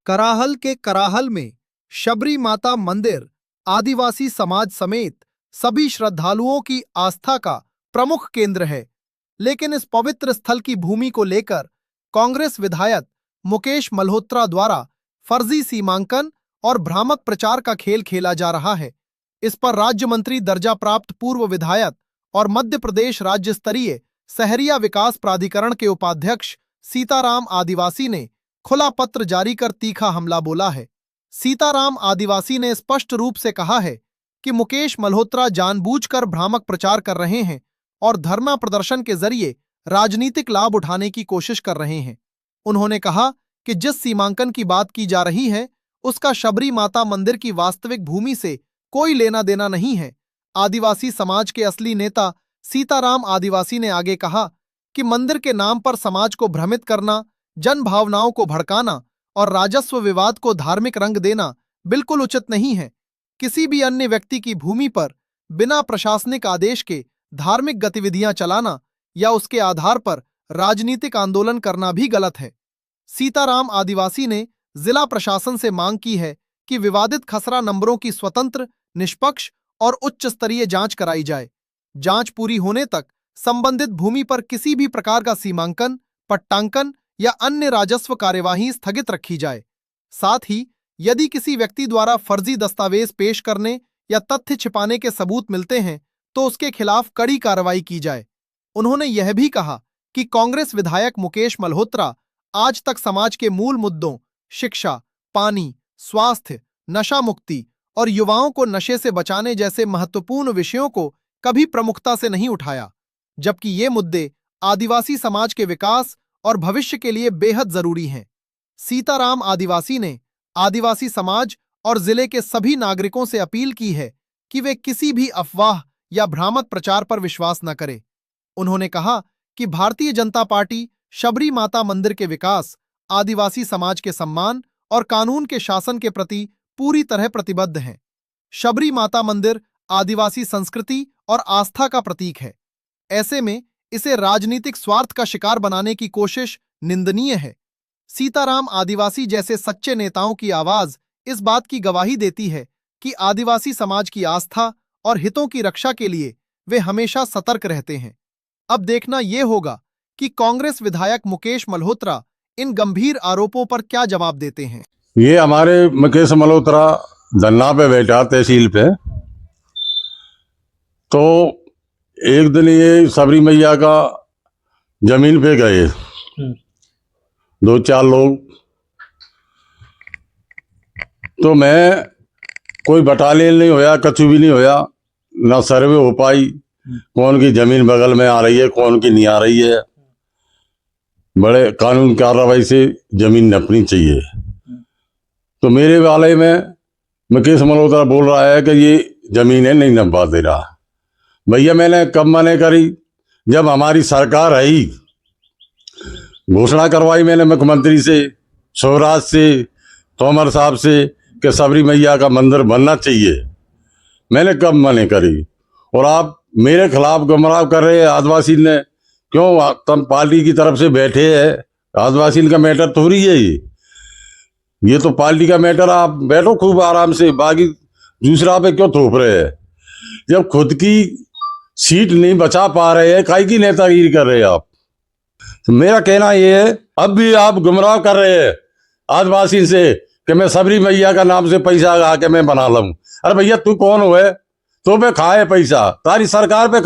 कराहल के कराहल में शबरी माता मंदिर आदिवासी समाज समेत सभी श्रद्धालुओं की आस्था का प्रमुख केंद्र है। लेकिन इस पवित्र स्थल की भूमि को लेकर कांग्रेस विधायक मुकेश मल्होत्रा द्वारा फर्जी सीमांकन और भ्रामक प्रचार का खेल खेला जा रहा है। इस पर राज्य मंत्री दर्जा प्राप्त पूर्व विधायक और मध्य प्रदेश राज्य स्तरीय सहरिया विकास प्राधिकरण के उपाध्यक्ष सीताराम आदिवासी ने खुला पत्र जारी कर तीखा हमला बोला है। सीताराम आदिवासी ने स्पष्ट रूप से कहा है कि मुकेश मल्होत्रा जानबूझकर भ्रामक प्रचार कर रहे हैं और धरना प्रदर्शन के जरिए राजनीतिक लाभ उठाने की कोशिश कर रहे हैं। उन्होंने कहा कि जिस सीमांकन की बात की जा रही है उसका शबरी माता मंदिर की वास्तविक भूमि से कोई लेना देना नहीं है। आदिवासी समाज के असली नेता सीताराम आदिवासी ने आगे कहा कि मंदिर के नाम पर समाज को भ्रमित करना, जन भावनाओं को भड़काना और राजस्व विवाद को धार्मिक रंग देना बिल्कुल उचित नहीं है। किसी भी अन्य व्यक्ति की भूमि पर बिना प्रशासनिक आदेश के धार्मिक गतिविधियां चलाना या उसके आधार पर राजनीतिक आंदोलन करना भी गलत है। सीताराम आदिवासी ने जिला प्रशासन से मांग की है कि विवादित खसरा नंबरों की स्वतंत्र, निष्पक्ष और उच्च स्तरीय जांच कराई जाए। जांच पूरी होने तक संबंधित भूमि पर किसी भी प्रकार का सीमांकन, पट्टांकन या अन्य राजस्व कार्यवाही स्थगित रखी जाए। साथ ही यदि किसी व्यक्ति द्वारा फर्जी दस्तावेज पेश करने या तथ्य छिपाने के सबूत मिलते हैं तो उसके खिलाफ कड़ी कार्रवाई की जाए। उन्होंने यह भी कहा कि कांग्रेस विधायक मुकेश मल्होत्रा आज तक समाज के मूल मुद्दों शिक्षा, पानी, स्वास्थ्य, नशा मुक्ति और युवाओं को नशे से बचाने जैसे महत्वपूर्ण विषयों को कभी प्रमुखता से नहीं उठाया, जबकि ये मुद्दे आदिवासी समाज के विकास और भविष्य के लिए बेहद जरूरी हैं। सीताराम आदिवासी ने आदिवासी समाज और जिले के सभी नागरिकों से अपील की है कि वे किसी भी अफवाह या भ्रामक प्रचार पर विश्वास न करें। उन्होंने कहा कि भारतीय जनता पार्टी शबरी माता मंदिर के विकास, आदिवासी समाज के सम्मान और कानून के शासन के प्रति पूरी तरह प्रतिबद्ध है। शबरी माता मंदिर आदिवासी संस्कृति और आस्था का प्रतीक है। ऐसे में इसे राजनीतिक स्वार्थ का शिकार बनाने की कोशिश निंदनीय है। सीताराम आदिवासी जैसे सच्चे नेताओं की आवाज इस बात की गवाही देती है कि आदिवासी समाज की आस्था और हितों की रक्षा के लिए वे हमेशा सतर्क रहते हैं। अब देखना यह होगा कि कांग्रेस विधायक मुकेश मल्होत्रा इन गंभीर आरोपों पर क्या जवाब देते हैं। ये हमारे मुकेश मल्होत्रा धन्ना पे बैठा तहसील पे, तो एक दिन ये सबरी मैया का जमीन पे गए 2-4 लोग, तो मैं कोई बटालियन नहीं होया, कछु भी नहीं होया, ना सर्वे हो पाई कौन की जमीन बगल में आ रही है कौन की नहीं आ रही है। बड़े कानून कार्रवाई से जमीन नपनी चाहिए। तो मेरे वाले में मुकेश मल्होत्रा बोल रहा है कि ये जमीनें नहीं नपवा दे रहा। भैया मैंने कब मने करी, जब हमारी सरकार आई, घोषणा करवाई मैंने मुख्यमंत्री से, शिवराज से, तोमर साहब से कि सबरी मैया का मंदिर बनना चाहिए। मैंने कब मने करी, और आप मेरे खिलाफ गुमराह कर रहे हैं। आदिवासी ने क्यों, तुम पार्टी की तरफ से बैठे हैं, आदिवासी का मैटर थोड़ी है ये तो पार्टी का मैटर। आप बैठो खूब आराम से, बाकी दूसरा पे क्यों थोप रहे हैं। जब खुद की सीट नहीं बचा पा रहे हैं, काहे की नेतागिरी कर रहे हैं आप। तो मेरा कहना ये है, अब भी आप गुमराह कर रहे हैं आदिवासी से कि मैं सबरी मैया का नाम से पैसा आके मैं बना लूं। अरे भैया तू कौन हुए, तो पे खाए पैसा, तारी सरकार पे